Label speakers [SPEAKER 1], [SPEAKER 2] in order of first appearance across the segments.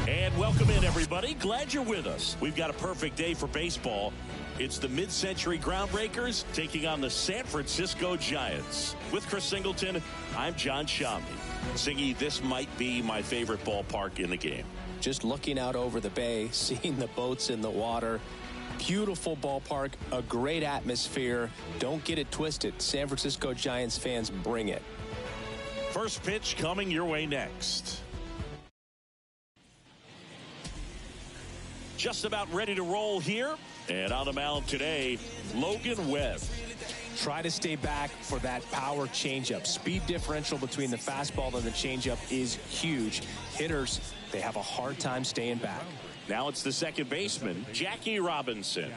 [SPEAKER 1] And welcome in, everybody. Glad you're with us. We've got a perfect day for baseball. It's the Mid-Century Groundbreakers taking on the San Francisco Giants. With Chris Singleton, I'm John Shammy. Singy, this might be my favorite ballpark in the game.
[SPEAKER 2] Just looking out over the bay, seeing the boats in the water. Beautiful ballpark, a great atmosphere. Don't get it twisted. San Francisco Giants fans, bring it.
[SPEAKER 1] First pitch coming your way next. Just about ready to roll here. And on the mound today, Logan Webb.
[SPEAKER 2] Try to stay back for that power changeup. Speed differential between the fastball and the changeup is huge. Hitters, they have a hard time staying back.
[SPEAKER 1] Now it's the second baseman, Jackie Robinson.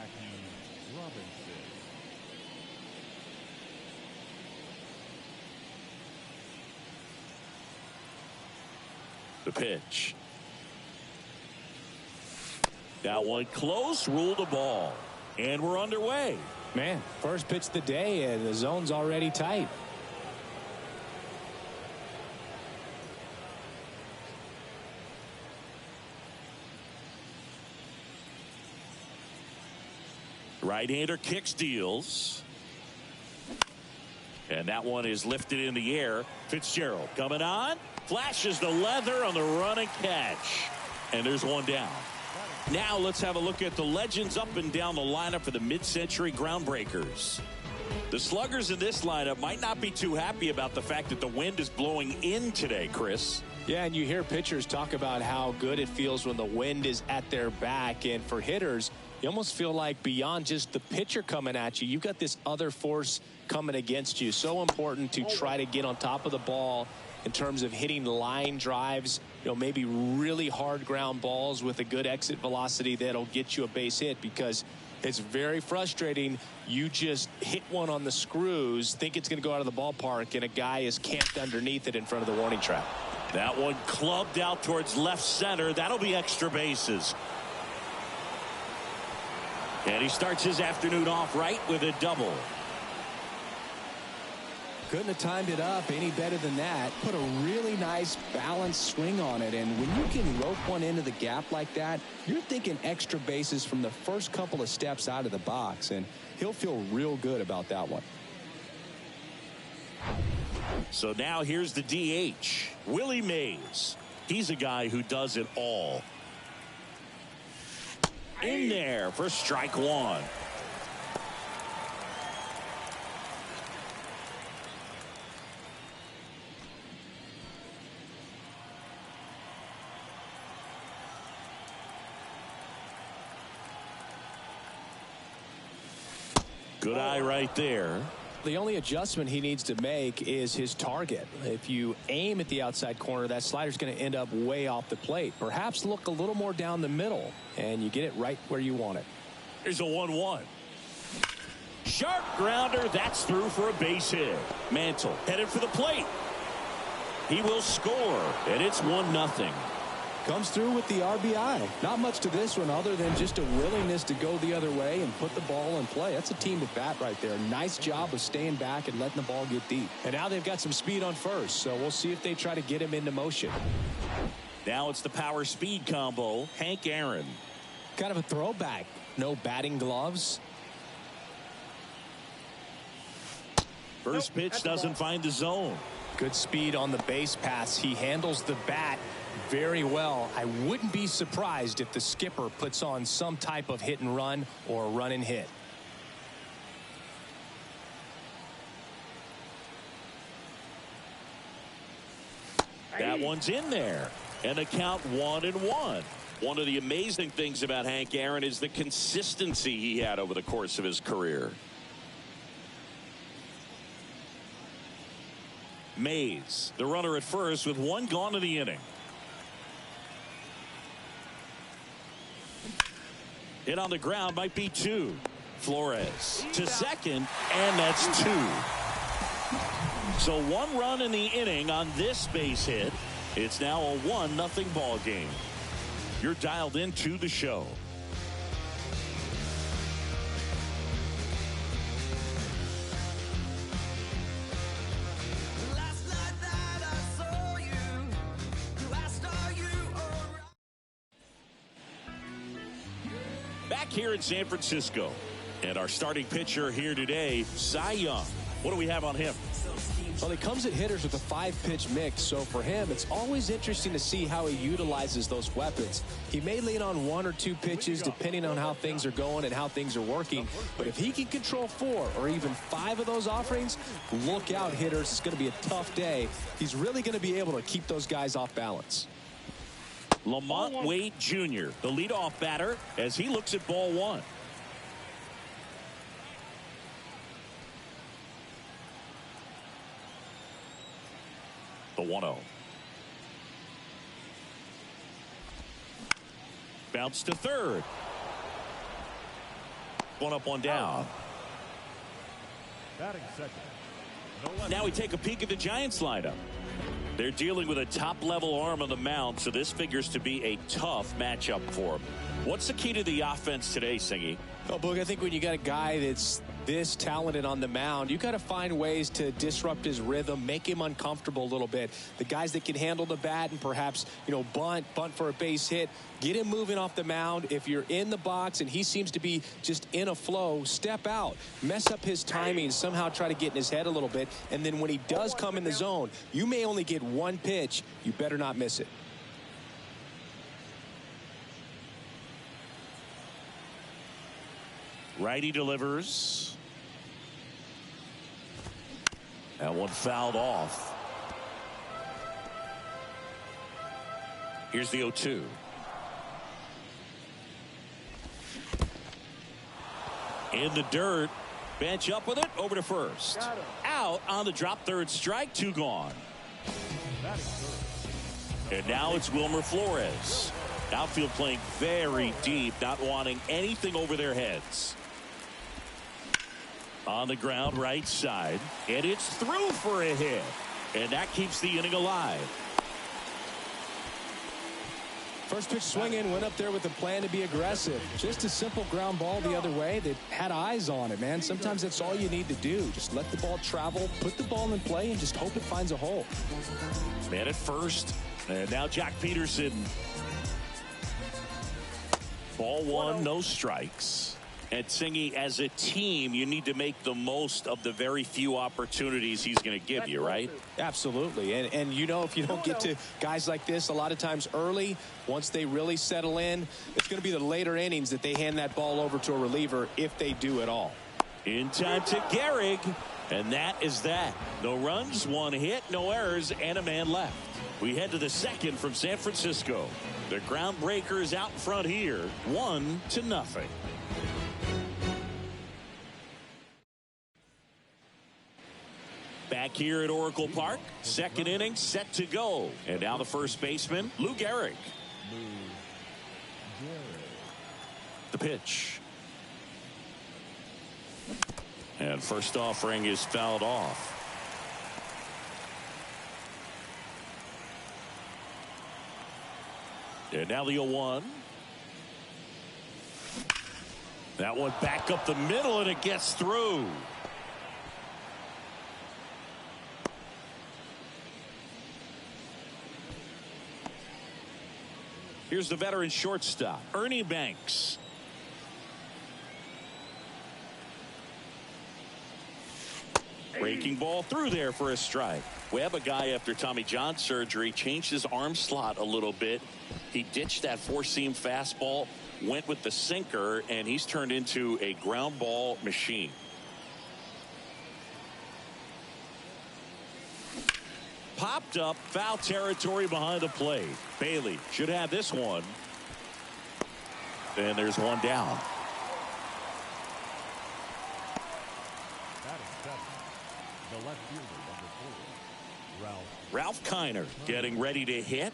[SPEAKER 1] The pitch. That one close, ruled a ball. And we're underway.
[SPEAKER 2] Man, first pitch of the day, and the zone's already tight.
[SPEAKER 1] Right-hander kicks, deals. And that one is lifted in the air. Fitzgerald coming on. Flashes the leather on the running catch. And there's one down. Now let's have a look at the legends up and down the lineup for the Mid-Century Groundbreakers. The sluggers in this lineup might not be too happy about the fact that the wind is blowing in today, Chris.
[SPEAKER 2] Yeah, and you hear pitchers talk about how good it feels when the wind is at their back. And for hitters, you almost feel like beyond just the pitcher coming at you, you've got this other force coming against you. So important to try to get on top of the ball in terms of hitting line drives, maybe really hard ground balls with a good exit velocity that'll get you a base hit, because it's very frustrating. You just hit one on the screws, think it's going to go out of the ballpark, and a guy is camped underneath it in front of the warning track.
[SPEAKER 1] That one clubbed out towards left center. That'll be extra bases. And he starts his afternoon off right with a double.
[SPEAKER 3] Couldn't have timed it up any better than that. Put a really nice balanced swing on it. And when you can rope one into the gap like that, you're thinking extra bases from the first couple of steps out of the box. And he'll feel real good about that one.
[SPEAKER 1] So now here's the DH, Willie Mays. He's a guy who does it all. In there for strike one. Good eye right there.
[SPEAKER 2] The only adjustment he needs to make is his target. If you aim at the outside corner, that slider's going to end up way off the plate. Perhaps look a little more down the middle, and you get it right where you want it.
[SPEAKER 1] Here's a 1-1. Sharp grounder. That's through for a base hit. Mantle headed for the plate. He will score, and it's 1-0.
[SPEAKER 3] Comes through with the RBI. Not much to this one other than just a willingness to go the other way and put the ball in play. That's a team at bat right there. Nice job of staying back and letting the ball get deep.
[SPEAKER 2] And now they've got some speed on first, so we'll see if they try to get him into motion.
[SPEAKER 1] Now it's the power speed combo. Hank Aaron.
[SPEAKER 2] Kind of a throwback. No batting gloves.
[SPEAKER 1] First pitch doesn't find the zone.
[SPEAKER 2] Good speed on the base pass. He handles the bat very well. I wouldn't be surprised if the skipper puts on some type of hit and run or a run and hit.
[SPEAKER 1] That one's in there. And the count 1-1. One of the amazing things about Hank Aaron is the consistency he had over the course of his career. Mays, the runner at first with one gone in the inning. Hit on the ground might be two. Flores to second, and that's two. So one run in the inning on this base hit. It's now a 1-0 ball game. You're dialed into the show. Back here in San Francisco. And our starting pitcher here today, Cy Young. What do we have on him?
[SPEAKER 2] Well, he comes at hitters with a 5-pitch mix, so for him, it's always interesting to see how he utilizes those weapons. He may lean on 1 or 2 pitches depending on how things are going and how things are working, but if he can control 4 or even 5 of those offerings, look out, hitters. It's going to be a tough day. He's really going to be able to keep those guys off balance.
[SPEAKER 1] Lamont Wade Jr., the leadoff batter, as he looks at ball 1. The 1-0. Bounce to third. 1 up, 1 down.
[SPEAKER 4] Batting second.
[SPEAKER 1] Now we take a peek at the Giants lineup. They're dealing with a top-level arm on the mound, so this figures to be a tough matchup for them. What's the key to the offense today, Singy?
[SPEAKER 2] Oh, Boog, I think when you got a guy that's this talented on the mound, you got to find ways to disrupt his rhythm, make him uncomfortable a little bit. The guys that can handle the bat and perhaps, bunt for a base hit, get him moving off the mound. If you're in the box and he seems to be just in a flow, step out, mess up his timing, somehow try to get in his head a little bit. And then when he does come in the zone, you may only get 1 pitch. You better not miss it.
[SPEAKER 1] Righty delivers. That one fouled off. Here's the 0-2. In the dirt. Bench up with it. Over to first. Out on the drop, third strike. 2 gone. And now it's Wilmer Flores. Outfield playing very deep, not wanting anything over their heads. On the ground, right side, and it's through for a hit, and that keeps the inning alive.
[SPEAKER 3] First pitch swinging, went up there with a plan to be aggressive. Just a simple ground ball the other way that had eyes on it, man. Sometimes that's all you need to do. Just let the ball travel, put the ball in play, and just hope it finds a hole.
[SPEAKER 1] Man at first, and now Jack Peterson. Ball 1, no strikes. And Singy, as a team, you need to make the most of the very few opportunities he's going to give you, right?
[SPEAKER 2] Absolutely. And if you don't get to guys like this a lot of times early, once they really settle in, it's going to be the later innings that they hand that ball over to a reliever, if they do at all.
[SPEAKER 1] In time to Gehrig, and that is that. No runs, 1 hit, no errors, and a man left. We head to the second from San Francisco. The Groundbreakers out front here, 1-0. Back here at Oracle Park, second inning set to go. And now the first baseman, Lou Gehrig. The pitch. And first offering is fouled off. And now the 0-1. That one back up the middle, and it gets through. Here's the veteran shortstop, Ernie Banks. Breaking ball through there for a strike. We have a guy after Tommy John surgery, changed his arm slot a little bit. He ditched that 4-seam fastball, went with the sinker, and he's turned into a ground ball machine. Popped up, foul territory behind the plate. Bailey should have this one. And there's one down.
[SPEAKER 4] The left fielder, number 4,
[SPEAKER 1] Ralph Kiner getting ready to hit.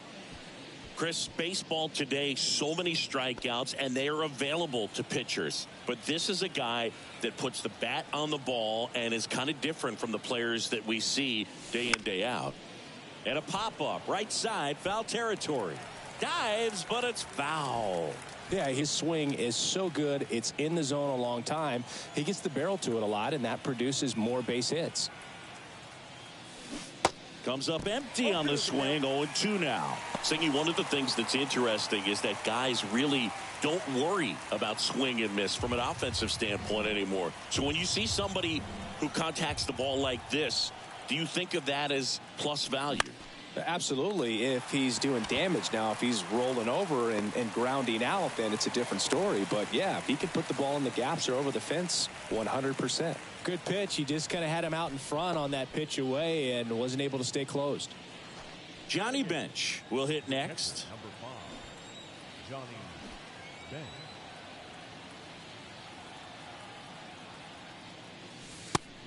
[SPEAKER 1] Chris, baseball today, so many strikeouts, and they are available to pitchers. But this is a guy that puts the bat on the ball and is kind of different from the players that we see day in, day out. And a pop-up, right side, foul territory. Dives, but it's foul.
[SPEAKER 2] Yeah, his swing is so good. It's in the zone a long time. He gets the barrel to it a lot, and that produces more base hits.
[SPEAKER 1] Comes up empty on the swing. 0-2 now. Singy, one of the things that's interesting is that guys really don't worry about swing and miss from an offensive standpoint anymore. So when you see somebody who contacts the ball like this, do you think of that as plus value?
[SPEAKER 2] Absolutely, if he's doing damage. Now, if he's rolling over and grounding out, then it's a different story. But, yeah, if he can put the ball in the gaps or over the fence, 100%.
[SPEAKER 3] Good pitch. He just kind of had him out in front on that pitch away and wasn't able to stay closed.
[SPEAKER 1] Johnny Bench will hit next.
[SPEAKER 4] Number 5, Johnny Bench.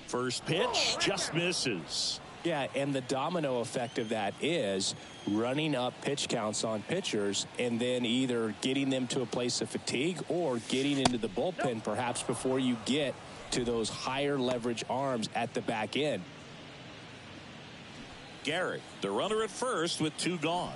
[SPEAKER 1] First pitch just misses.
[SPEAKER 2] Yeah, and the domino effect of that is running up pitch counts on pitchers and then either getting them to a place of fatigue or getting into the bullpen perhaps before you get to those higher leverage arms at the back end.
[SPEAKER 1] Garrett, the runner at first with 2 gone.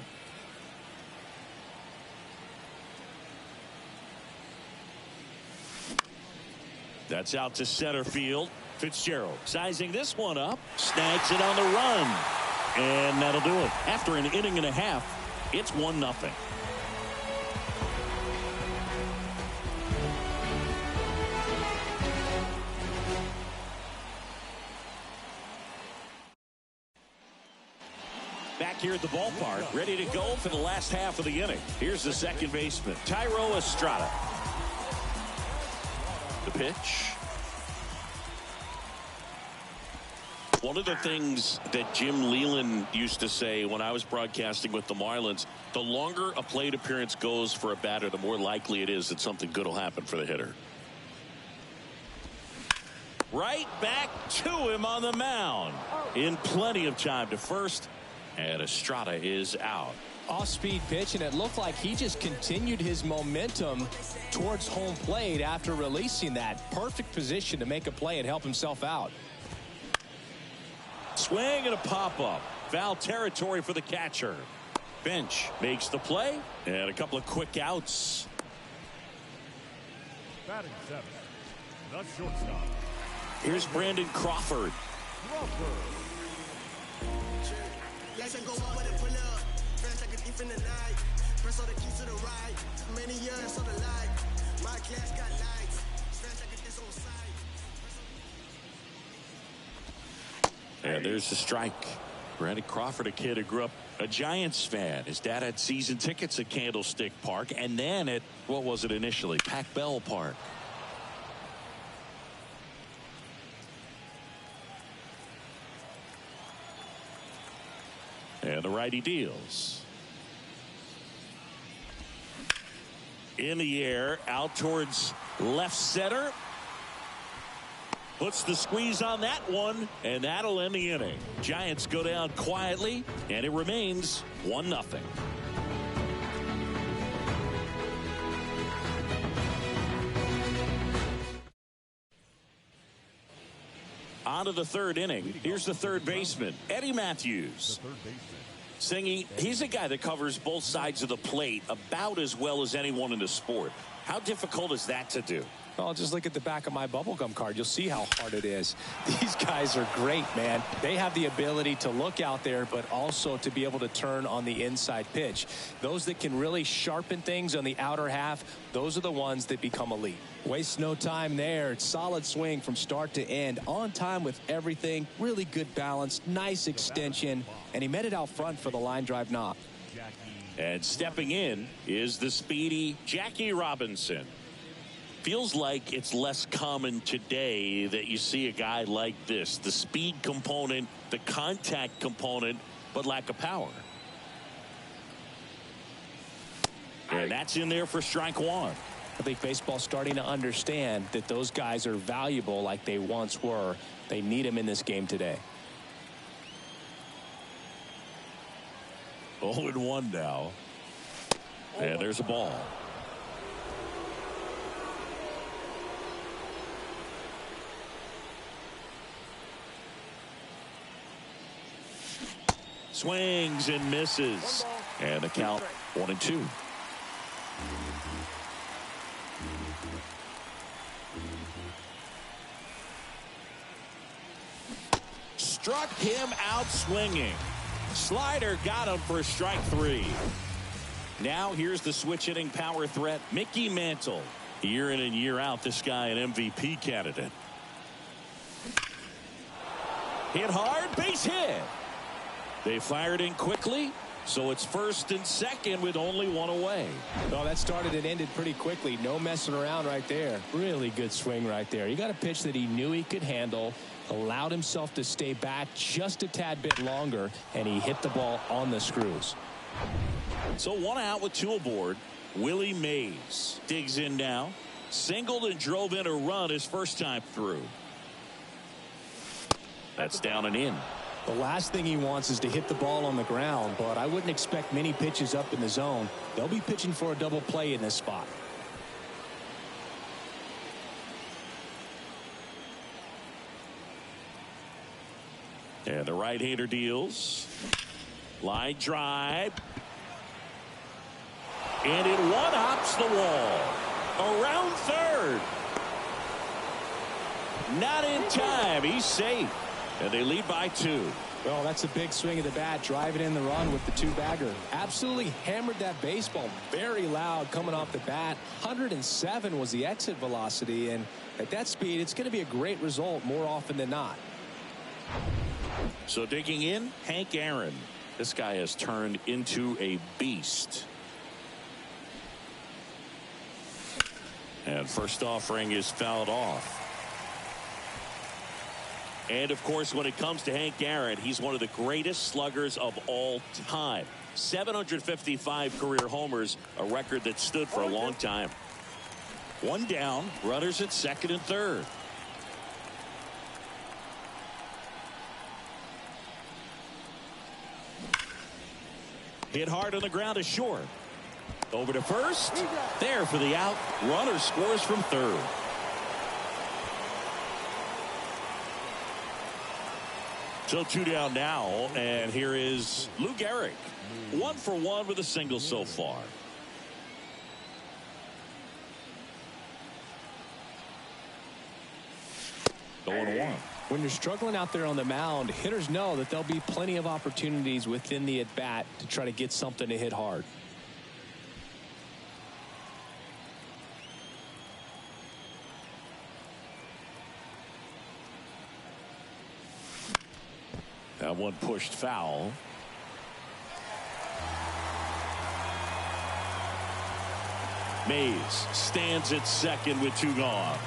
[SPEAKER 1] That's out to center field. Fitzgerald sizing this one up, snags it on the run, and that'll do it. After an inning and a half, it's 1-0. Back here at the ballpark, ready to go for the last half of the inning. Here's the second baseman, Thairo Estrada. The pitch. One of the things that Jim Leyland used to say when I was broadcasting with the Marlins, the longer a plate appearance goes for a batter, the more likely it is that something good will happen for the hitter. Right back to him on the mound. In plenty of time to first, and Estrada is out.
[SPEAKER 3] Off-speed pitch, and it looked like he just continued his momentum towards home plate after releasing that. Perfect position to make a play and help himself out.
[SPEAKER 1] Swing and a pop-up. Foul territory for the catcher. Bench makes the play, and a couple of quick outs.
[SPEAKER 4] Batting 7, the shortstop.
[SPEAKER 1] Here's Brandon Crawford. And there's the strike. Brandon Crawford, a kid who grew up a Giants fan. His dad had season tickets at Candlestick Park, and then at, what was it initially, Pac Bell Park. And the righty deals. In the air, out towards left center. Puts the squeeze on that one, and that'll end the inning. Giants go down quietly, and it remains 1-0. On to the third inning. Here's the third baseman, Eddie Matthews.
[SPEAKER 4] The third baseman.
[SPEAKER 1] Singy, he's a guy that covers both sides of the plate about as well as anyone in the sport. How difficult is that to do?
[SPEAKER 2] Well, just look at the back of my bubblegum card. You'll see how hard it is. These guys are great, man. They have the ability to look out there, but also to be able to turn on the inside pitch. Those that can really sharpen things on the outer half, those are the ones that become elite.
[SPEAKER 3] Waste no time there. Solid swing from start to end. On time with everything. Really good balance. Nice extension. And he met it out front for the line drive knock.
[SPEAKER 1] And stepping in is the speedy Jackie Robinson. Feels like it's less common today that you see a guy like this. The speed component, the contact component, but lack of power. And that's in there for strike one.
[SPEAKER 2] I think baseball's starting to understand that those guys are valuable like they once were. They need them in this game today.
[SPEAKER 1] 0-1 now. And there's a ball. Swings and misses. And the count 1-2. Struck him out swinging. Slider got him for strike 3. Now here's the switch hitting power threat, Mickey Mantle. Year in and year out, this guy an MVP candidate. Hit hard, base hit. They fired in quickly, so it's first and second with only one away.
[SPEAKER 2] Well, that started and ended pretty quickly. No messing around right there. Really good swing right there. You got a pitch that he knew he could handle, allowed himself to stay back just a tad bit longer, and he hit the ball on the screws.
[SPEAKER 1] So 1 out with 2 aboard. Willie Mays digs in now. Singled and drove in a run his first time through. That's down and in.
[SPEAKER 2] The last thing he wants is to hit the ball on the ground, but I wouldn't expect many pitches up in the zone. They'll be pitching for a double play in this spot.
[SPEAKER 1] And the right-hander deals. Line drive. And it one-hops the wall. Around third. Not in time. He's safe. And they lead by 2.
[SPEAKER 2] Well, that's a big swing of the bat, driving in the run with the 2-bagger. Absolutely hammered that baseball. Very loud coming off the bat. 107 was the exit velocity, and at that speed, it's going to be a great result more often than not.
[SPEAKER 1] So digging in, Hank Aaron. This guy has turned into a beast. And first offering is fouled off. And, of course, when it comes to Hank Aaron, he's one of the greatest sluggers of all time. 755 career homers, a record that stood for a long time. 1 down, runners at second and third. Hit hard on the ground to short. Over to first. There for the out. Runner scores from third. So 2 down now, and here is Lou Gehrig. 1 for 1 with a single so far. Going 1.
[SPEAKER 2] When you're struggling out there on the mound, hitters know that there'll be plenty of opportunities within the at-bat to try to get something to hit hard.
[SPEAKER 1] That one pushed foul. Mays stands at second with 2 gone.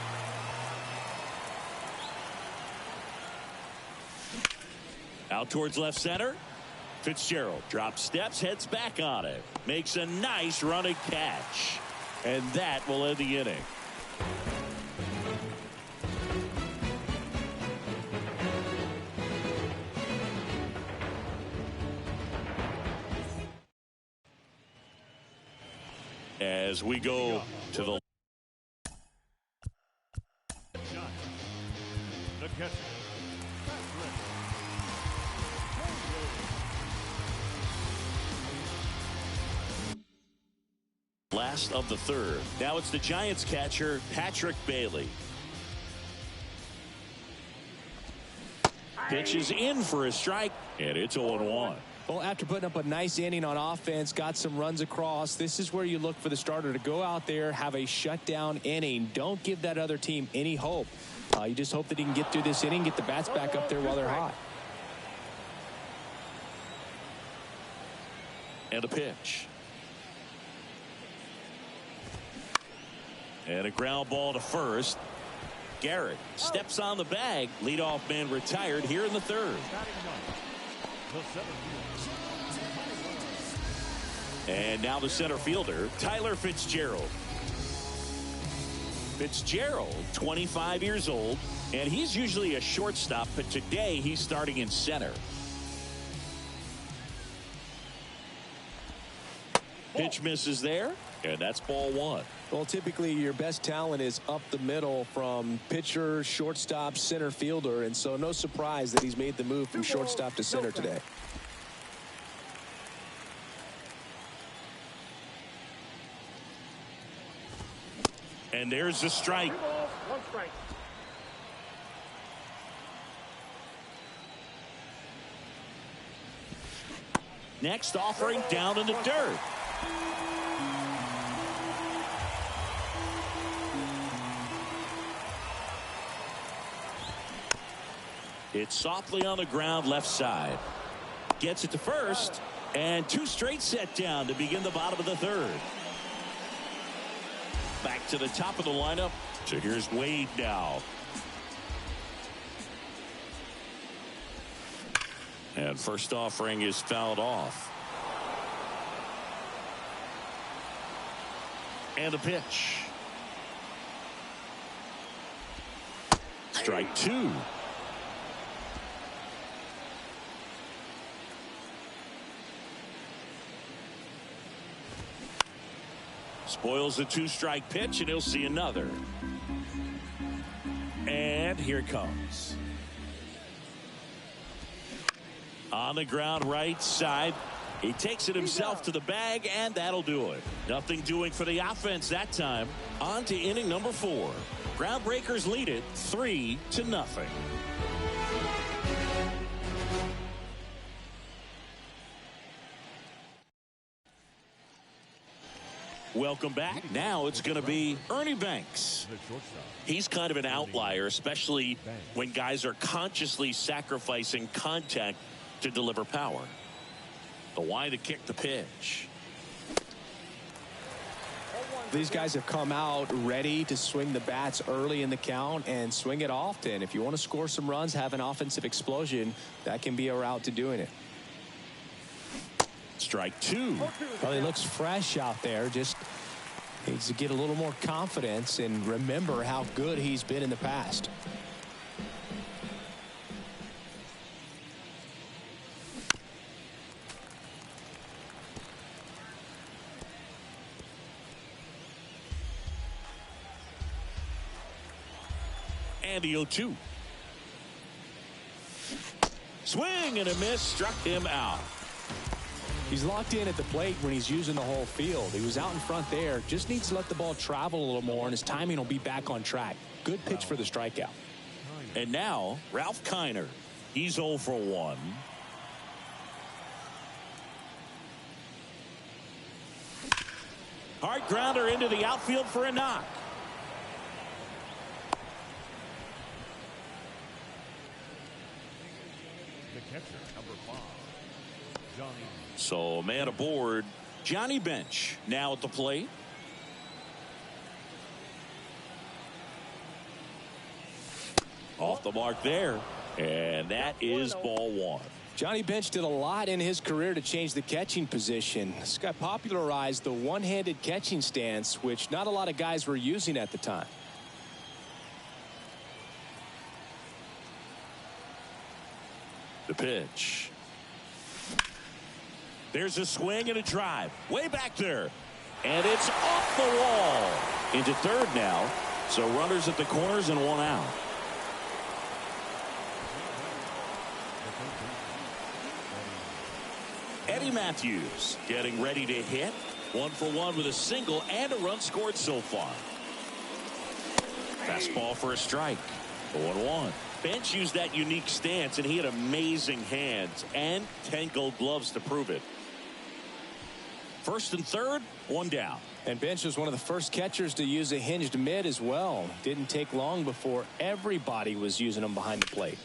[SPEAKER 1] Out towards left center. Fitzgerald drops steps, heads back on it. Makes a nice running catch. And that will end the inning. As we go to the
[SPEAKER 4] catcher.
[SPEAKER 1] last of the third. Now it's the Giants catcher, Patrick Bailey. Pitches in for a strike, and it's 0-1.
[SPEAKER 2] Well, after putting up a nice inning on offense, got some runs across, this is where you look for the starter to go out there, have a shutdown inning. Don't give that other team any hope. You just hope that he can get through this inning, get the bats back up there while they're hot.
[SPEAKER 1] And a pitch. And a ground ball to first. Garrett steps on the bag. Leadoff man retired here in the third. And now the center fielder, Tyler Fitzgerald. Fitzgerald, 25 years old, and he's usually a shortstop, but today he's starting in center. Pitch misses there, and that's ball one.
[SPEAKER 2] Well, typically your best talent is up the middle from pitcher, shortstop, center fielder, and so no surprise that he's made the move from shortstop to center today.
[SPEAKER 1] And there's the strike.
[SPEAKER 4] 2 balls, 1 strike.
[SPEAKER 1] Next offering down in the dirt. It's softly on the ground left side. Gets it to first. And two straight set down to begin the bottom of the third. Back to the top of the lineup. So here's Wade now. And first offering is fouled off. And a pitch. Strike two. Spoils the two-strike pitch, and he'll see another. And here it comes. On the ground right side. He takes it himself to the bag, and that'll do it. Nothing doing for the offense that time. On to inning number 4. Groundbreakers lead it 3-0. Welcome back. Now it's going to be Ernie Banks. He's kind of an outlier, especially when guys are consciously sacrificing contact to deliver power. The wide to kick the pitch.
[SPEAKER 3] These guys have come out ready to swing the bats early in the count and swing it often. If you want to score some runs, have an offensive explosion, that can be a route to doing it.
[SPEAKER 1] Strike two.
[SPEAKER 3] Well, he looks fresh out there. Just needs to get a little more confidence and remember how good he's been in the past.
[SPEAKER 1] And the 0-2. Swing and a miss, struck him out.
[SPEAKER 3] He's locked in at the plate when he's using the whole field. He was out in front there. Just needs to let the ball travel a little more, and his timing will be back on track. Good pitch for the strikeout.
[SPEAKER 1] And now, Ralph Kiner. He's 0 for 1. Hard grounder into the outfield for a knock.
[SPEAKER 4] The catcher, number 5, Johnny.
[SPEAKER 1] So man aboard. Johnny Bench now at the plate. Off the mark there. And that is ball 1.
[SPEAKER 3] Johnny Bench did a lot in his career to change the catching position. This guy popularized the one-handed catching stance, which not a lot of guys were using at the time.
[SPEAKER 1] The pitch. There's a swing and a drive. Way back there. And it's off the wall. Into third now. So runners at the corners and one out. Eddie Matthews getting ready to hit. 1 for 1 with a single and a run scored so far. Fastball for a strike. 0-1. Bench used that unique stance, and he had amazing hands and 10 gold gloves to prove it. First and third, one down.
[SPEAKER 3] And Bench was one of the first catchers to use a hinged mid as well. Didn't take long before everybody was using them behind the plate.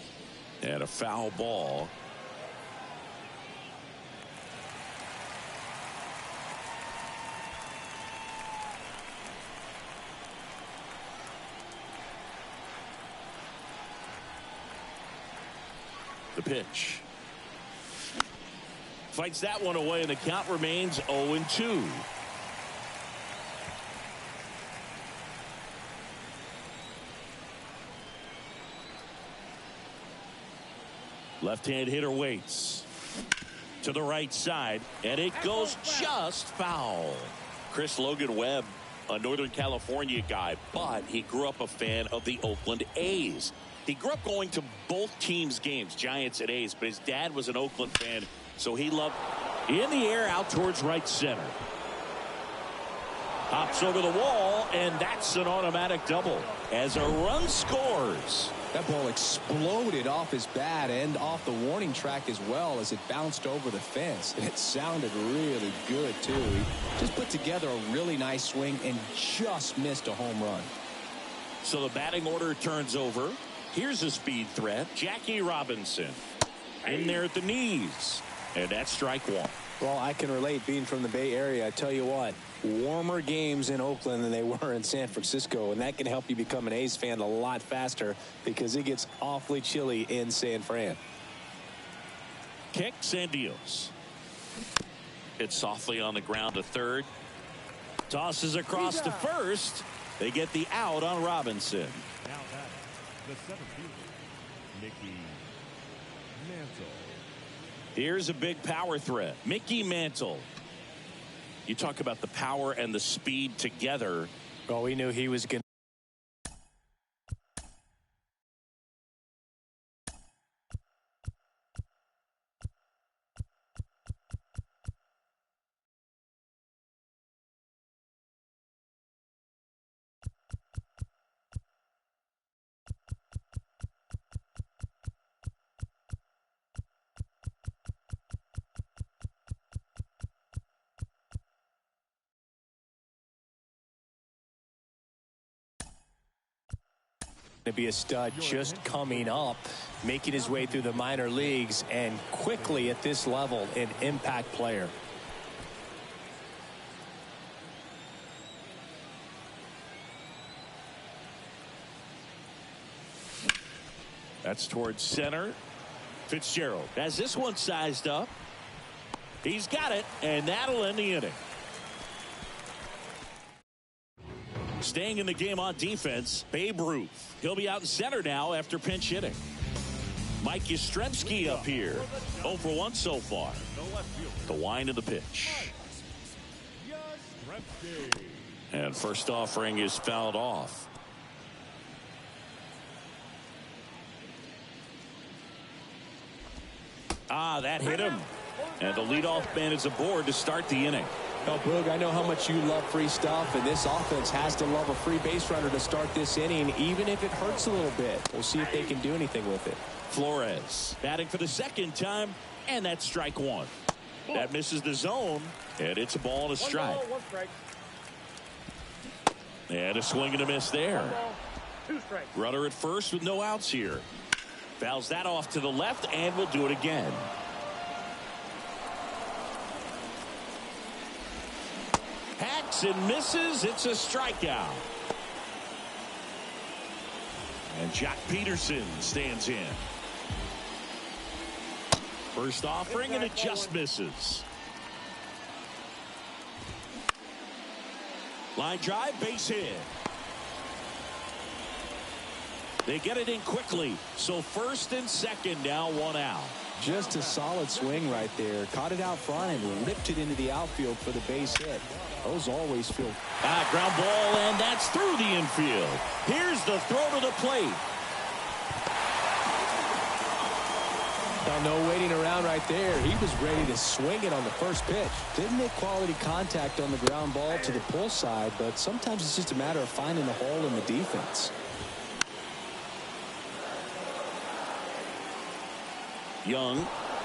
[SPEAKER 1] And a foul ball. The pitch. Fights that one away, and the count remains 0-2. Left-hand hitter waits. To the right side, and it goes just foul. Chris Logan Webb, a Northern California guy, but he grew up a fan of the Oakland A's. He grew up going to both teams' games, Giants and A's, but his dad was an Oakland fan, so he loved in the air out towards right center. Hops over the wall, and that's an automatic double as a run scores.
[SPEAKER 3] That ball exploded off his bat and off the warning track as well as it bounced over the fence. And it sounded really good, too. He just put together a really nice swing and just missed a home run.
[SPEAKER 1] So the batting order turns over. Here's a speed threat. Jackie Robinson in there at the knees. And that's strike one.
[SPEAKER 2] Well, I can relate being from the Bay Area. I tell you what, warmer games in Oakland than they were in San Francisco, and that can help you become an A's fan a lot faster because it gets awfully chilly in San Fran.
[SPEAKER 1] Kicks and deals. Hits softly on the ground to third. Tosses across to first. They get the out on Robinson.
[SPEAKER 4] Now batting, the center fielder, Mickey Mantle.
[SPEAKER 1] Here's a big power threat. Mickey Mantle. You talk about the power and the speed together.
[SPEAKER 2] Well, we knew he was going to. To be a stud just coming up, making his way through the minor leagues, and quickly at this level an impact player.
[SPEAKER 1] That's towards center. Fitzgerald has this one sized up. He's got it, and that'll end the inning. Staying in the game on defense, Babe Ruth. He'll be out in center now after pinch hitting. Mike Yastrzemski up here. 0 for 1 so far. The wind of the pitch. And first offering is fouled off. That hit him. And the leadoff man is aboard to start the inning.
[SPEAKER 3] Well, Boog, I know how much you love free stuff, and this offense has to love a free base runner to start this inning, even if it hurts a little bit. We'll see if they can do anything with it.
[SPEAKER 1] Flores batting for the second time, and that's strike one. That misses the zone, and it's a ball and a strike. And a swing and a miss there. Runner at first with no outs here. Fouls that off to the left, and will do it again. Hacks and misses. It's a strikeout. And Jock Peterson stands in. First offering, and it just misses. Line drive, base hit. They get it in quickly. So first and second now, one out.
[SPEAKER 3] Just a solid swing right there. Caught it out front and ripped it into the outfield for the base hit. Those always feel.
[SPEAKER 1] Ground ball, and that's through the infield. Here's the throw to the plate.
[SPEAKER 3] No waiting around right there. He was ready to swing it on the first pitch. Didn't make quality contact on the ground ball to the pull side, but sometimes it's just a matter of finding the hole in the defense.
[SPEAKER 1] Young,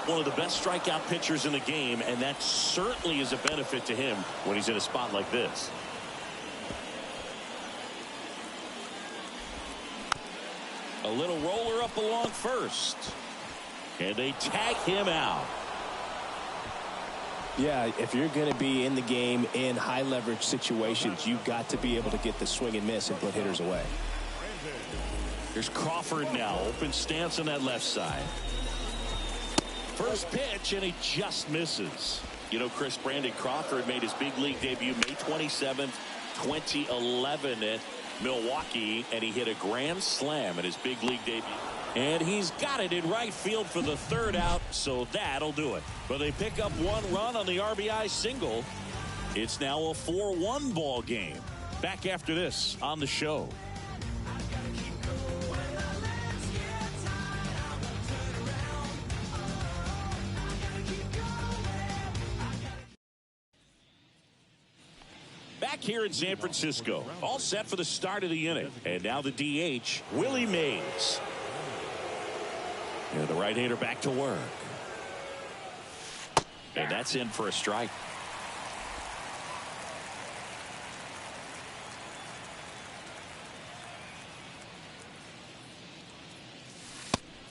[SPEAKER 1] one of the best strikeout pitchers in the game, and that certainly is a benefit to him when he's in a spot like this. A little roller up along first. And they tag him out.
[SPEAKER 2] Yeah, if you're going to be in the game in high leverage situations, you've got to be able to get the swing and miss and put hitters away.
[SPEAKER 1] Here's Crawford now. Open stance on that left side. First pitch, and he just misses. You know, Chris, Brandon Crawford made his big league debut May 27th, 2011 at Milwaukee, and he hit a grand slam in his big league debut. And he's got it in right field for the third out, so that'll do it. But they pick up one run on the RBI single. It's now a 4-1 ball game. Back after this on the show. Back here in San Francisco. All set for the start of the inning. And now the DH, Willie Mays. And the right-hander back to work. And that's in for a strike.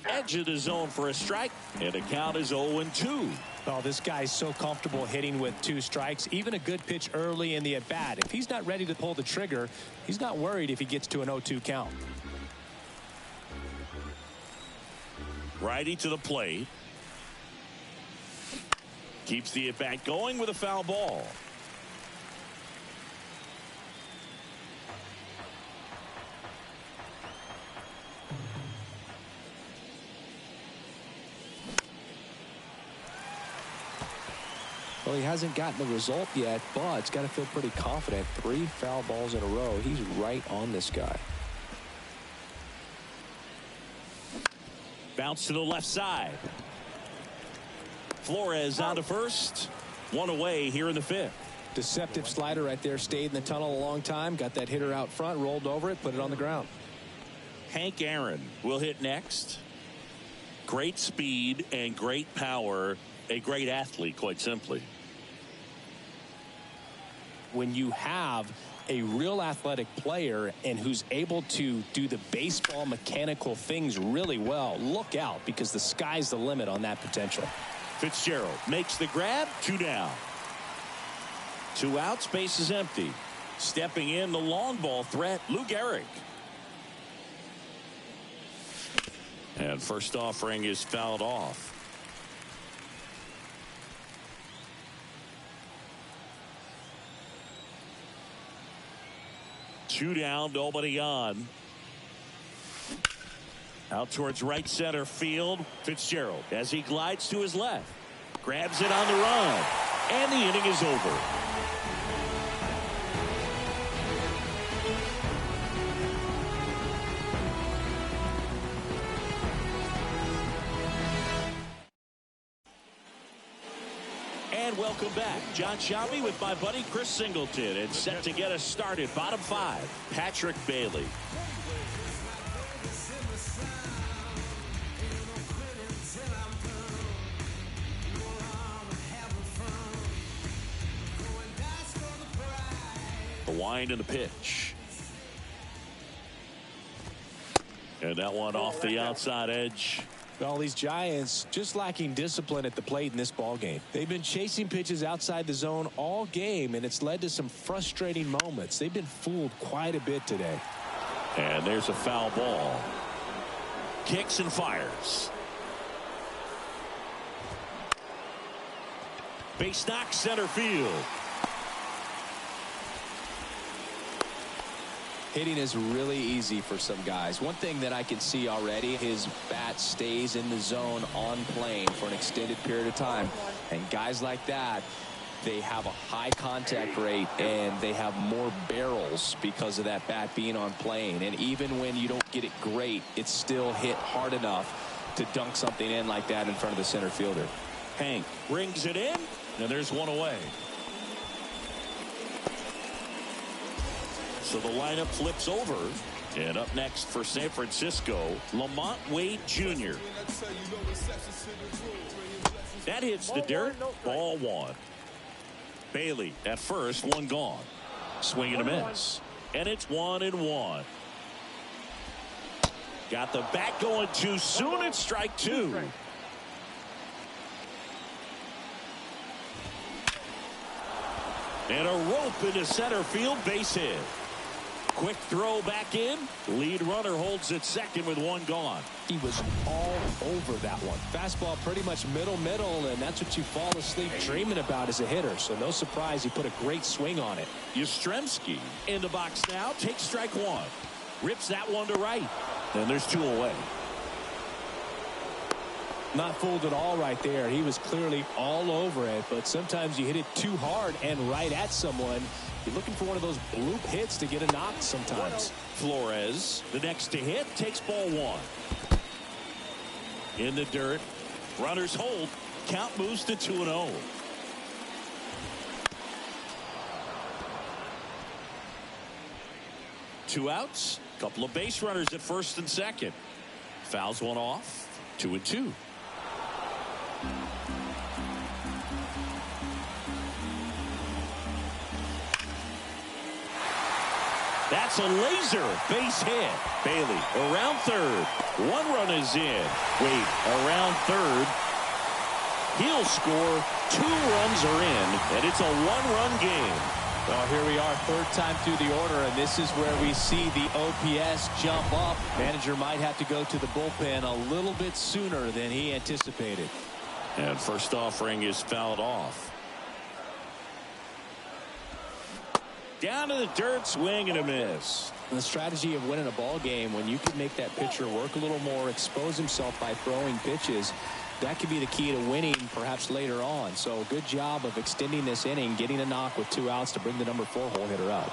[SPEAKER 1] Edge of the zone for a strike. And the count is 0-2.
[SPEAKER 2] Oh, this guy's so comfortable hitting with 2 strikes. Even a good pitch early in the at-bat. If he's not ready to pull the trigger, he's not worried if he gets to an 0-2 count.
[SPEAKER 1] Righty to the plate. Keeps the at-bat going with a foul ball.
[SPEAKER 3] Well, he hasn't gotten the result yet, but he's got to feel pretty confident. 3 foul balls in a row. He's right on this guy.
[SPEAKER 1] Bounce to the left side. Flores on to first. 1 away here in the 5th.
[SPEAKER 3] Deceptive slider right there. Stayed in the tunnel a long time. Got that hitter out front. Rolled over it. Put it on the ground.
[SPEAKER 1] Hank Aaron will hit next. Great speed and great power. A great athlete, quite simply.
[SPEAKER 2] When you have a real athletic player and who's able to do the baseball mechanical things really well, look out, because the sky's the limit on that potential.
[SPEAKER 1] Fitzgerald makes the grab. 2 down. 2 outs. Base is empty. Stepping in the long ball threat, Lou Gehrig. And first offering is fouled off. Two down, nobody on. Out towards right center field. Fitzgerald as he glides to his left. Grabs it on the run. And the inning is over. And welcome back. John Shelby with my buddy Chris Singleton. And set to get us started. Bottom 5. Patrick Bailey. The wind and the pitch. And that one off the outside edge.
[SPEAKER 2] Well, these Giants just lacking discipline at the plate in this ball game. They've been chasing pitches outside the zone all game, and it's led to some frustrating moments. They've been fooled quite a bit today.
[SPEAKER 1] And there's a foul ball. Kicks and fires. Base knock center field.
[SPEAKER 3] Hitting is really easy for some guys. One thing that I can see already, his bat stays in the zone on plane for an extended period of time. And guys like that, they have a high contact rate and they have more barrels because of that bat being on plane. And even when you don't get it great, it's still hit hard enough to dunk something in like that in front of the center fielder.
[SPEAKER 1] Hank rings it in, and there's one away. So the lineup flips over. And up next for San Francisco, Lamont Wade Jr. That hits the dirt. Ball 1. Bailey at first, 1 gone. Swing and a miss. And it's 1-1. Got the bat going too soon. It's strike 2. And a rope into center field, base hit. Quick throw back in. Lead runner holds at second with 1 gone.
[SPEAKER 2] He was all over that one. Fastball pretty much middle, and that's what you fall asleep dreaming about as a hitter. So no surprise he put a great swing on it.
[SPEAKER 1] Yastrzemski in the box now. Takes strike 1. Rips that one to right. And there's 2 away.
[SPEAKER 2] Not fooled at all right there. He was clearly all over it, but sometimes you hit it too hard and right at someone. You're looking for one of those bloop hits to get a knock sometimes.
[SPEAKER 1] Flores, the next to hit, takes ball 1. In the dirt. Runners hold. Count moves to 2-0. 2 outs. Couple of base runners at first and second. Fouls one off. 2-2. That's a laser base hit. Bailey around third. 1 run is in. Wait, around third. He'll score. 2 runs are in, and it's a 1-run game.
[SPEAKER 2] Well, here we are, third time through the order, and this is where we see the OPS jump up. Manager might have to go to the bullpen a little bit sooner than he anticipated.
[SPEAKER 1] And first offering is fouled off. Down to the dirt, swing and a miss.
[SPEAKER 3] The strategy of winning a ball game, when you can make that pitcher work a little more, expose himself by throwing pitches, that could be the key to winning perhaps later on. So good job of extending this inning, getting a knock with 2 outs to bring the number 4 hole hitter up.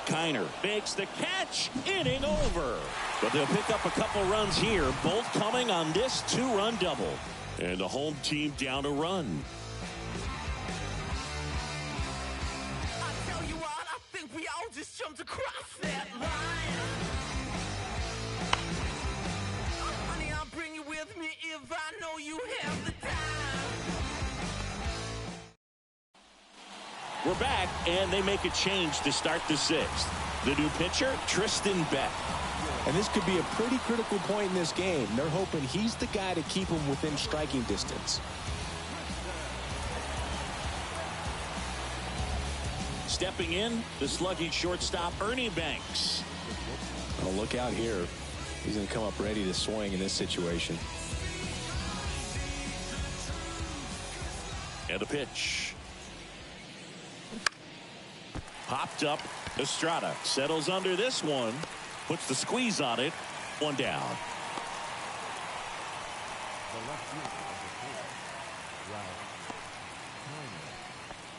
[SPEAKER 1] Kiner makes the catch. Inning over. But they'll pick up a couple runs here, both coming on this 2-run double. And the home team down a run.
[SPEAKER 5] I tell you what, I think we all just jumped across that line. Honey, I'll bring you with me if I know you have the time.
[SPEAKER 1] We're back, and they make a change to start the 6th. The new pitcher, Tristan Beck.
[SPEAKER 3] And this could be a pretty critical point in this game. They're hoping he's the guy to keep them within striking distance.
[SPEAKER 1] Stepping in, the slugging shortstop, Ernie Banks.
[SPEAKER 3] Oh, look out here. He's going to come up ready to swing in this situation.
[SPEAKER 1] And a pitch. Popped up. Estrada settles under this one. Puts the squeeze on it. 1 down.
[SPEAKER 4] The left fielder,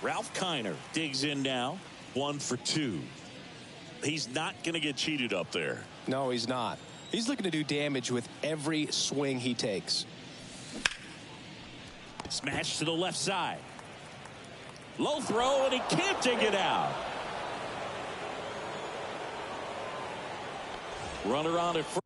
[SPEAKER 1] Ralph Kiner digs in now. 1 for 2. He's not going to get cheated up there.
[SPEAKER 3] No, he's not. He's looking to do damage with every swing he takes.
[SPEAKER 1] Smash to the left side. Low throw, and he can't dig it out. Runner on at first.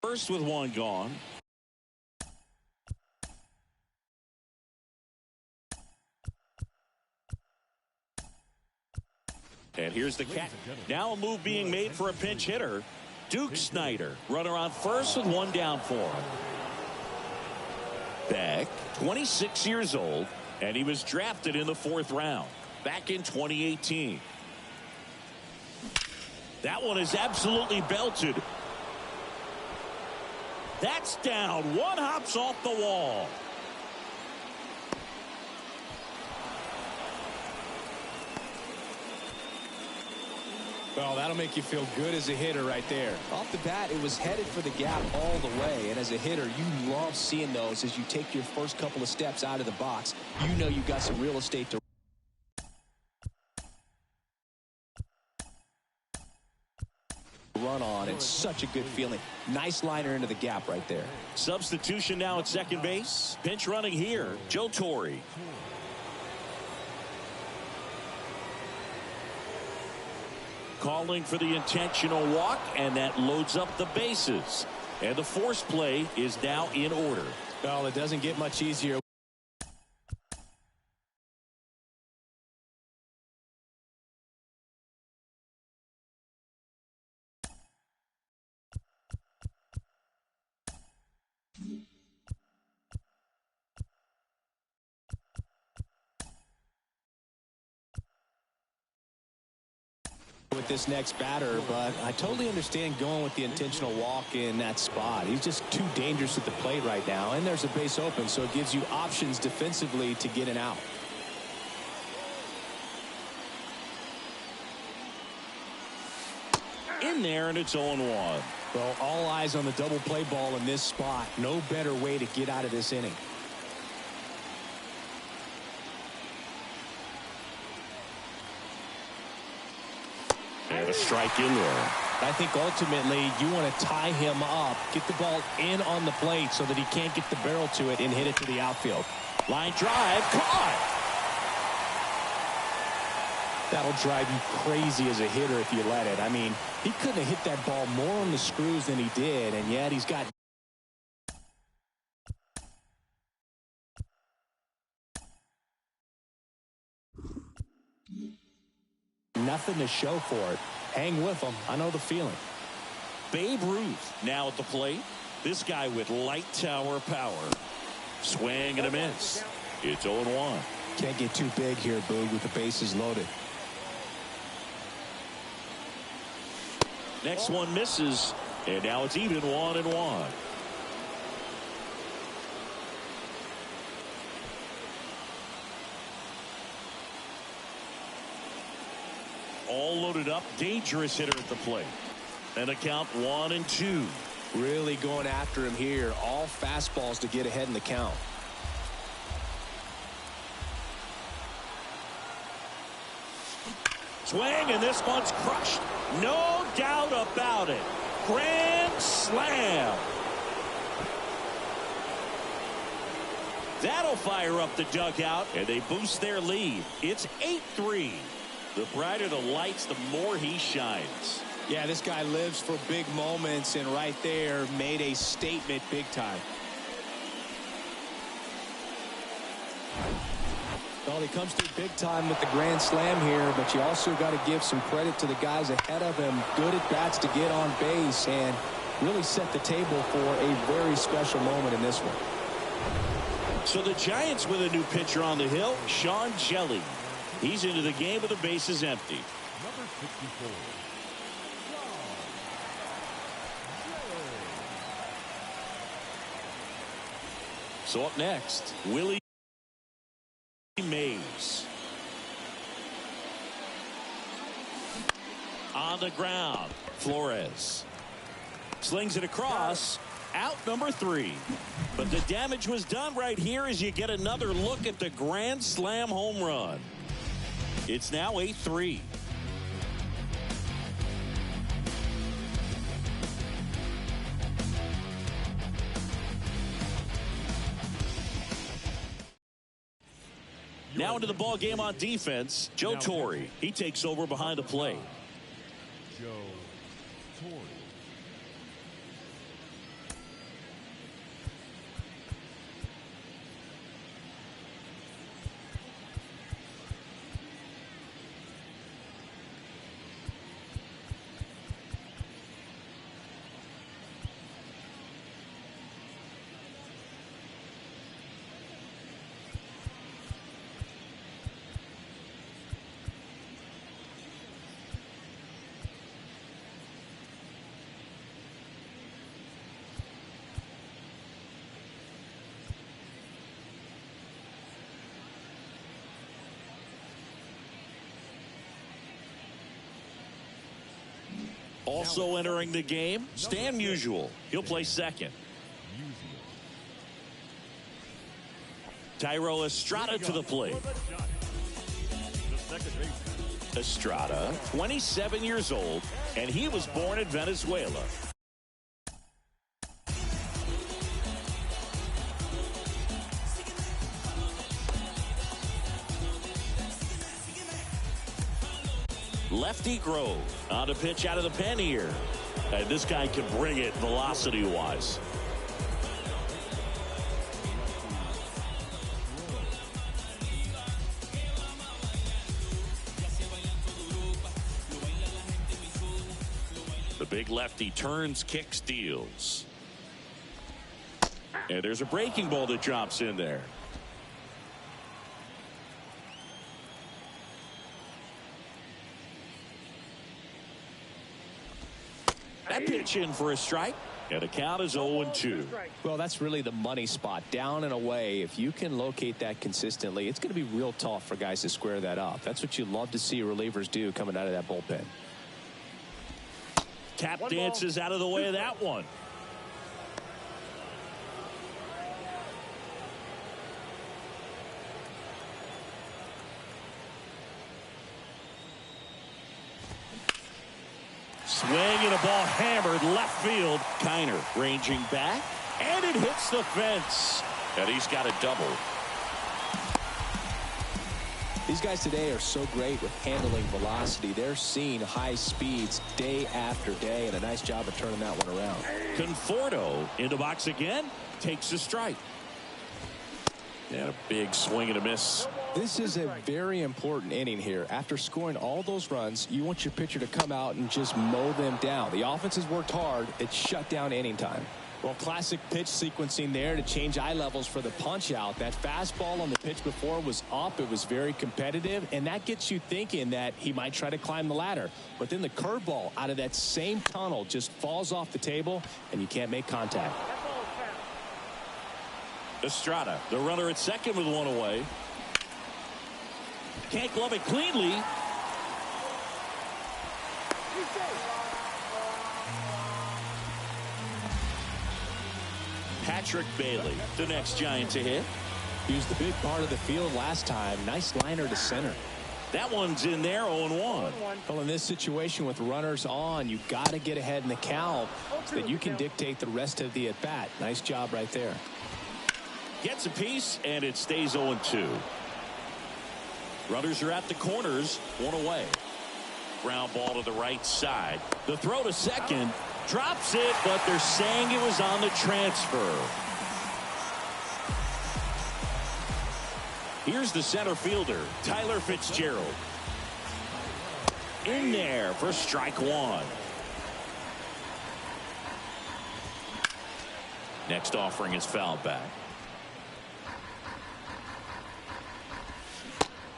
[SPEAKER 1] First with 1 gone. And here's the catch. Now a move being made for a pinch hitter. Duke Snider, runner on first with 1 down for him. Beck, 26 years old, and he was drafted in the 4th round back in 2018. That one is absolutely belted. That's down. 1 hops off the wall.
[SPEAKER 3] Well, that'll make you feel good as a hitter right there. Off the bat, it was headed for the gap all the way. And as a hitter, you love seeing those as you take your first couple of steps out of the box. You know you've got some real estate to run on. It's such a good feeling. Nice liner into the gap right there.
[SPEAKER 1] Substitution now at second base. Pinch running here, Joe Torre. Calling for the intentional walk, and that loads up the bases. And the force play is now in order.
[SPEAKER 3] Well, it doesn't get much easier. With this next batter, but I totally understand going with the intentional walk in that spot. He's just too dangerous at the plate right now, and there's a base open, so it gives you options defensively to get an out.
[SPEAKER 1] in there, and it's 0-1.
[SPEAKER 2] Well, all eyes on the double play ball in this spot. No better way to get out of this inning.
[SPEAKER 1] And a strike in there.
[SPEAKER 2] I think ultimately you want to tie him up, get the ball in on the plate so that he can't get the barrel to it and hit it to the outfield.
[SPEAKER 1] Line drive, caught.
[SPEAKER 2] That'll drive you crazy as a hitter if you let it. I mean, he couldn't have hit that ball more on the screws than he did, and yet he's got nothing to show for it. Hang with him. I know the feeling.
[SPEAKER 1] Babe Ruth now at the plate. This guy with light tower power. Swing and a miss. It's 0-1.
[SPEAKER 2] Can't get too big here, Boog, with the bases loaded.
[SPEAKER 1] Next one misses, and now it's even 1-1. All loaded up, dangerous hitter at the plate. And a count 1-2.
[SPEAKER 2] Really going after him here. All fastballs to get ahead in the count.
[SPEAKER 1] Swing, and this one's crushed. No doubt about it. Grand slam. That'll fire up the dugout, and they boost their lead. It's 8-3. The brighter the lights, the more he shines.
[SPEAKER 2] Yeah, this guy lives for big moments, and right there made a statement big time. Well, he comes through big time with the grand slam here, but you also got to give some credit to the guys ahead of him. Good at bats to get on base and really set the table for a very special moment in this one.
[SPEAKER 1] So the Giants with a new pitcher on the hill, Sean Jelly. He's into the game with the bases empty.
[SPEAKER 4] Number 64.
[SPEAKER 1] So up next, Willie Mays. On the ground, Flores slings it across. Out number 3. But the damage was done right here as you get another look at the grand slam home run. It's now 8-3. Now into the ball game on defense, Joe Torre. He takes over behind the plate.
[SPEAKER 4] Joe Torre.
[SPEAKER 1] Also entering the game, Stan Musial. He'll play second. Thairo Estrada to the plate. Estrada, 27 years old, and he was born in Venezuela. Lefty Grove on a pitch out of the pen here. And this guy can bring it velocity-wise. The big lefty turns, kicks, deals. And there's a breaking ball that drops in there. That pitch in for a strike, and the count is 0-2.
[SPEAKER 2] Well, that's really the money spot, down and away. If you can locate that consistently, it's going to be real tough for guys to square that up. That's what you love to see relievers do coming out of that bullpen.
[SPEAKER 1] Tap dances out of the way of that one. Swing and a ball hammered left field. Kiner ranging back, and it hits the fence. And he's got a double.
[SPEAKER 3] These guys today are so great with handling velocity. They're seeing high speeds day after day, and a nice job of turning that one around.
[SPEAKER 1] Conforto into box again, takes a strike. And a big swing and a miss.
[SPEAKER 3] This is a very important inning here. After scoring all those runs, you want your pitcher to come out and just mow them down. The offense has worked hard. It's shut down inning time. Well, classic pitch sequencing there to change eye levels for the punch out. That fastball on the pitch before was up. It was very competitive, and that gets you thinking that he might try to climb the ladder. But then the curveball out of that same tunnel just falls off the table, and you can't make contact.
[SPEAKER 1] Estrada, the runner at second with one away. Can't glove it cleanly. Patrick Bailey, the next Giant to hit.
[SPEAKER 3] He was the big part of the field last time. Nice liner to center.
[SPEAKER 1] That one's in there, 0-1.
[SPEAKER 3] Well, in this situation with runners on, you've got to get ahead in the count so that you can dictate the rest of the at-bat. Nice job right there.
[SPEAKER 1] Gets a piece, and it stays 0-2. Runners are at the corners, one away. Ground ball to the right side. The throw to second. Drops it, but they're saying it was on the transfer. Here's the center fielder, Tyler Fitzgerald. In there for strike one. Next offering is fouled back.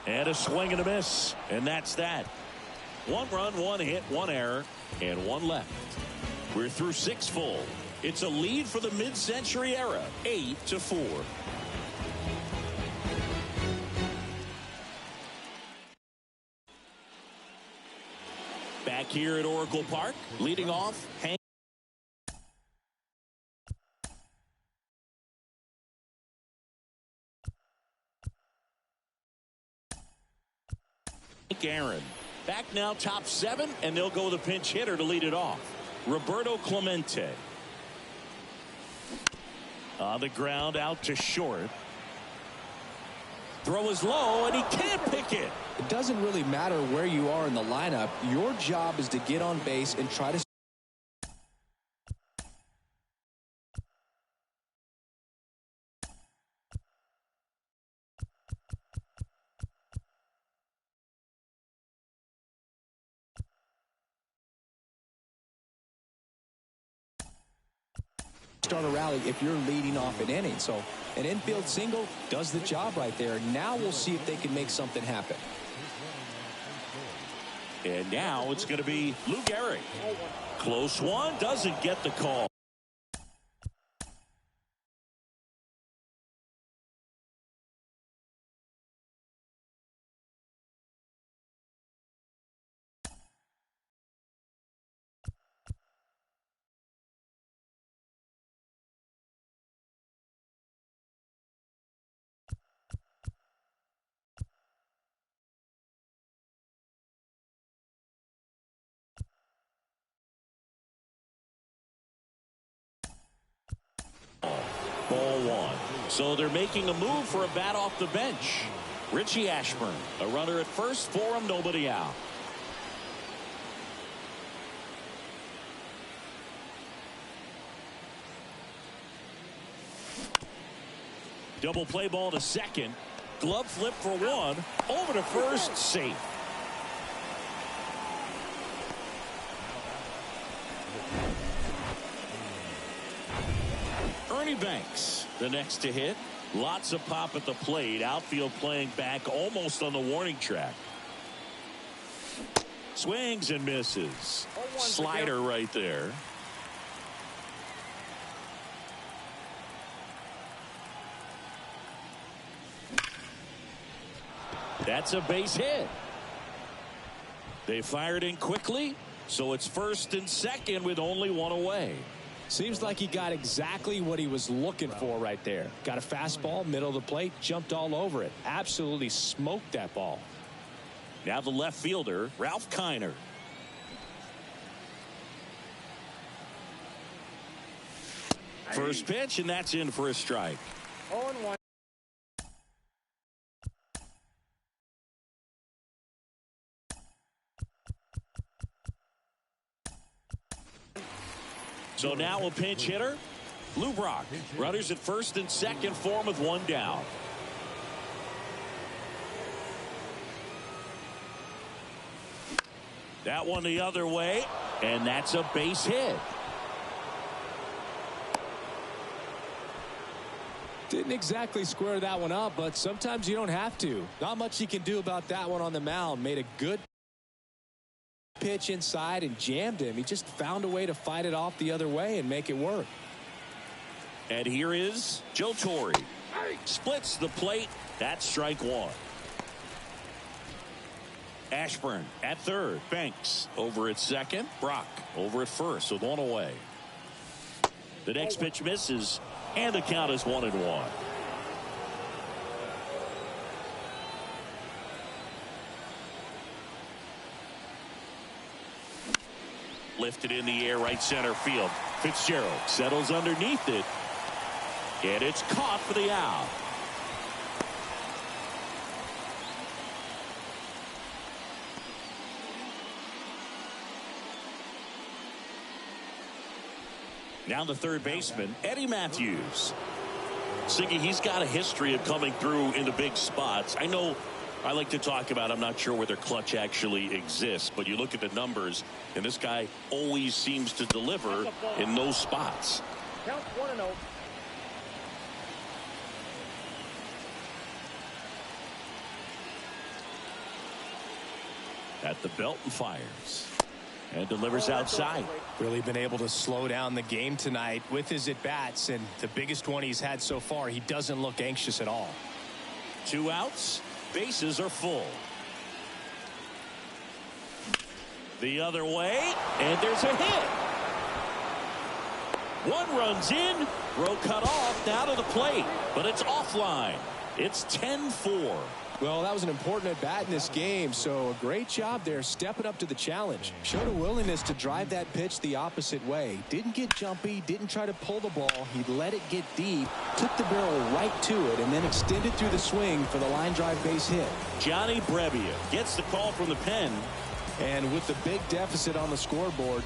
[SPEAKER 1] And a swing and a miss. And that's that. 1 run, 1 hit, 1 error, and 1 left. We're through 6 full. It's a lead for the mid-century era, 8-4. Back here at Oracle Park, leading off, Hank Aaron. Back now, top 7, and they'll go with a pinch hitter to lead it off. Roberto Clemente. On the ground, out to short. Throw is low, and he can't pick it.
[SPEAKER 3] It doesn't really matter where you are in the lineup. Your job is to get on base and try to start a rally if you're leading off an inning. So an infield single does the job right there. Now we'll see if they can make something happen.
[SPEAKER 1] And now it's going to be Lou Gehrig. Close one, doesn't get the call. Ball 1. So they're making a move for a bat off the bench. Richie Ashburn, a runner at first for him, nobody out. Double play ball to second. Glove flip for 1. Over to first, safe. Ernie Banks, the next to hit. Lots of pop at the plate. Outfield playing back almost on the warning track. Swings and misses. Slider right there. That's a base hit. They fired in quickly, So it's first and second with only one away.
[SPEAKER 2] Seems like he got exactly what he was looking for right there. Got a fastball, middle of the plate, jumped all over it. Absolutely smoked that ball.
[SPEAKER 1] Now the left fielder, Ralph Kiner. First pitch, and that's in for a strike.
[SPEAKER 6] 0-1.
[SPEAKER 1] So now a pinch hitter, Lou Brock. Runners at first and second for him with one down. That one the other way, and that's a base hit.
[SPEAKER 2] Didn't exactly square that one up, but sometimes you don't have to. Not much you can do about that one on the mound. Made a good pitch inside and jammed him. He just found a way to fight it off the other way and make it work.
[SPEAKER 1] And here is Joe Torre. Splits the plate. That's strike one. Ashburn at third. Banks over at second. Brock over at first with one away. The next pitch misses, and the count is 1-1. Lifted in the air, right center field. Fitzgerald settles underneath it, and it's caught for the out. Now the third baseman, Eddie Matthews. Siggy, he's got a history of coming through into big spots. I know I like to talk about, I'm not sure whether clutch actually exists, but you look at the numbers, and this guy always seems to deliver in those spots.
[SPEAKER 6] Count 1-0.
[SPEAKER 1] At the belt and fires. And delivers outside.
[SPEAKER 2] Really been able to slow down the game tonight with his at-bats, and the biggest one he's had so far, he doesn't look anxious at all.
[SPEAKER 1] 2 outs. Bases are full. The other way, and there's a hit. One runs in, throw cut off, now to the plate, but it's offline. It's 10-4.
[SPEAKER 2] Well, that was an important at-bat in this game, so a great job there stepping up to the challenge. Showed a willingness to drive that pitch the opposite way. Didn't get jumpy, didn't try to pull the ball. He let it get deep, took the barrel right to it, and then extended through the swing for the line drive base hit.
[SPEAKER 1] Johnny Brebbia gets the call from the pen.
[SPEAKER 2] And with the big deficit on the scoreboard,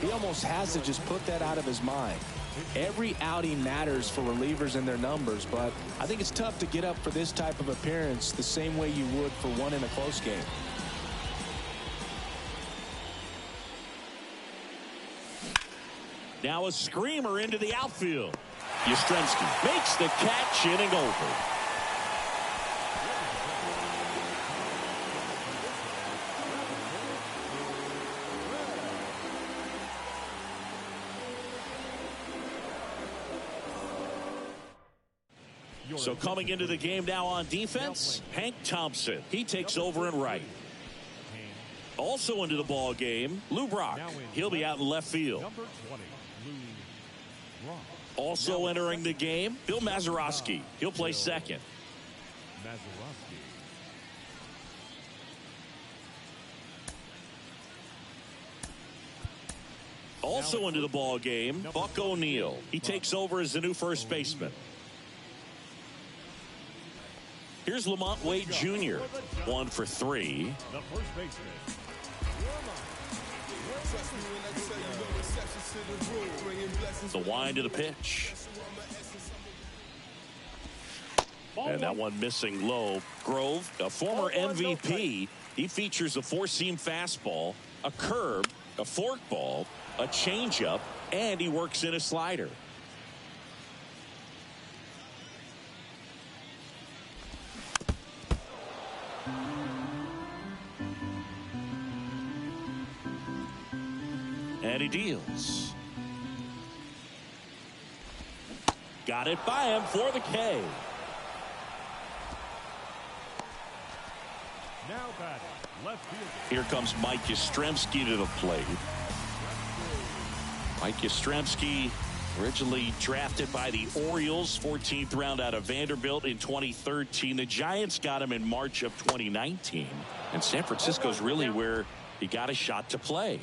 [SPEAKER 2] he almost has to just put that out of his mind. Every outing matters for relievers and their numbers, but I think it's tough to get up for this type of appearance the same way you would for one in a close game.
[SPEAKER 1] Now a screamer into the outfield. Yastrzemski makes the catch, inning over. So coming into the game now on defense, Hank Thompson. He takes over in right. Also into the ball game, Lou Brock. He'll be out in left field. Also entering the game, Bill Mazeroski. He'll play second. Also into the ball game, Buck O'Neil. He takes over as the new first baseman. Here's Lamont Wade Jr. 1 for 3.
[SPEAKER 4] The first baseman.
[SPEAKER 1] The wind of the pitch. And that one missing low. Grove, a former MVP, he features a four-seam fastball, a curve, a forkball, a changeup, and he works in a slider. And he deals. Got it by him for the K.
[SPEAKER 4] Now batting, left fielder.
[SPEAKER 1] Here comes Mike Yastrzemski to the plate. Mike Yastrzemski, originally drafted by the Orioles, 14th round out of Vanderbilt in 2013. The Giants got him in March of 2019. And San Francisco's really where he got a shot to play.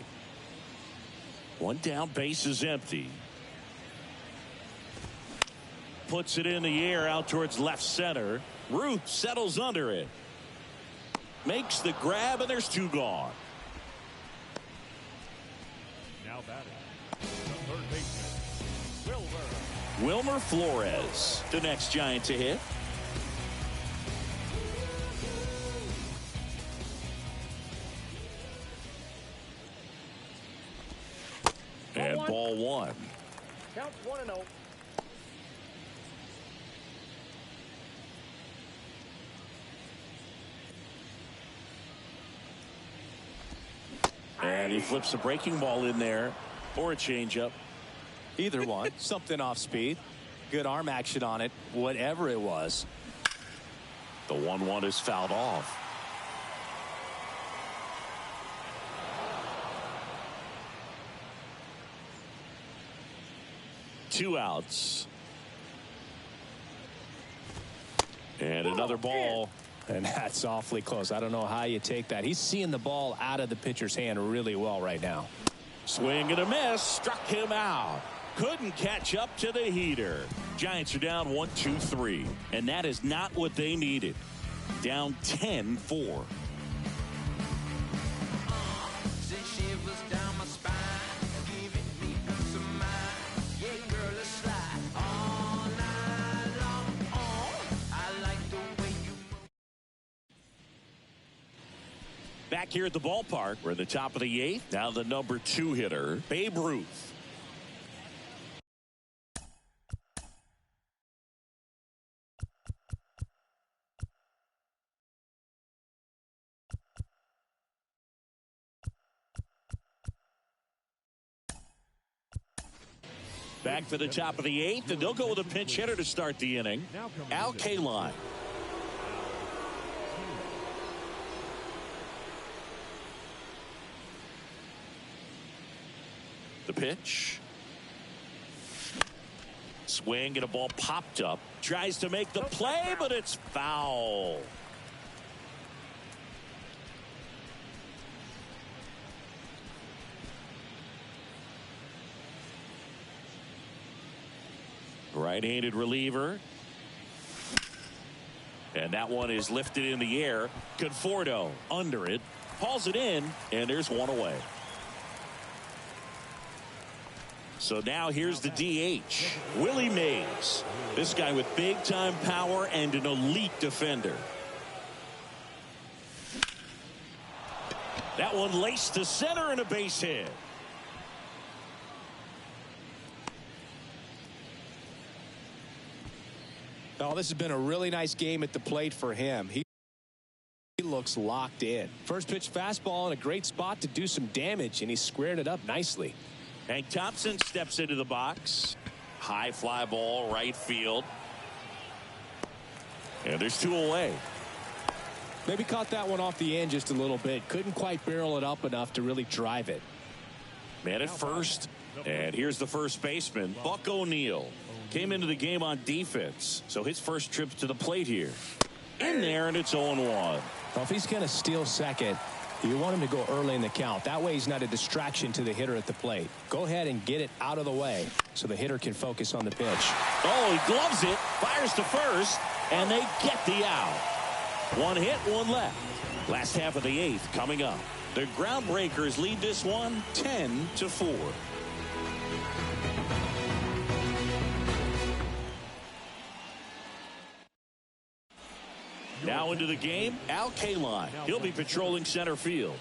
[SPEAKER 1] One down, base is empty. Puts it in the air out towards left center. Ruth settles under it. Makes the grab, and there's two gone.
[SPEAKER 4] Now batting, the third baseman, Wilmer.
[SPEAKER 1] Wilmer Flores, the next Giant to hit. And ball one.
[SPEAKER 6] Count 1-0.
[SPEAKER 1] And he flips a breaking ball in there or a changeup.
[SPEAKER 2] Either one. Something off speed. Good arm action on it. Whatever it was.
[SPEAKER 1] The 1-1 is fouled off. Two outs. And another ball.
[SPEAKER 2] And that's awfully close. I don't know how you take that. He's seeing the ball out of the pitcher's hand really well right now.
[SPEAKER 1] Swing and a miss. Struck him out. Couldn't catch up to the heater. Giants are down 1-2-3. And that is not what they needed. Down 10-4. Back here at the ballpark, we're at the top of the eighth. Now the number 2 hitter, Babe Ruth. Back to the top of the eighth, and they'll go with a pinch hitter to start the inning. Al Kaline. The pitch. Swing and a ball popped up. Tries to make the play, but it's foul. Right-handed reliever. And that one is lifted in the air. Conforto under it. Hauls it in, and there's one away. So now here's the DH, Willie Mays. This guy with big-time power and an elite defender. That one laced to center and a base hit.
[SPEAKER 2] Oh, this has been a really nice game at the plate for him. He looks locked in. First pitch fastball in a great spot to do some damage, and he squared it up nicely.
[SPEAKER 1] Hank Thompson steps into the box. High fly ball, right field. And there's two away.
[SPEAKER 2] Maybe caught that one off the end just a little bit. Couldn't quite barrel it up enough to really drive it.
[SPEAKER 1] Man at first. And here's the first baseman, Buck O'Neil. Came into the game on defense. So his first trip to the plate here. In there, and it's 0-1.
[SPEAKER 2] Well, if he's going to steal second, you want him to go early in the count. That way he's not a distraction to the hitter at the plate. Go ahead and get it out of the way so the hitter can focus on the pitch.
[SPEAKER 1] Oh, he gloves it, fires to first, and they get the out. One hit, one left. Last half of the eighth coming up. The Groundbreakers lead this one 10-4. Now into the game, Al Kaline. He'll be patrolling center field.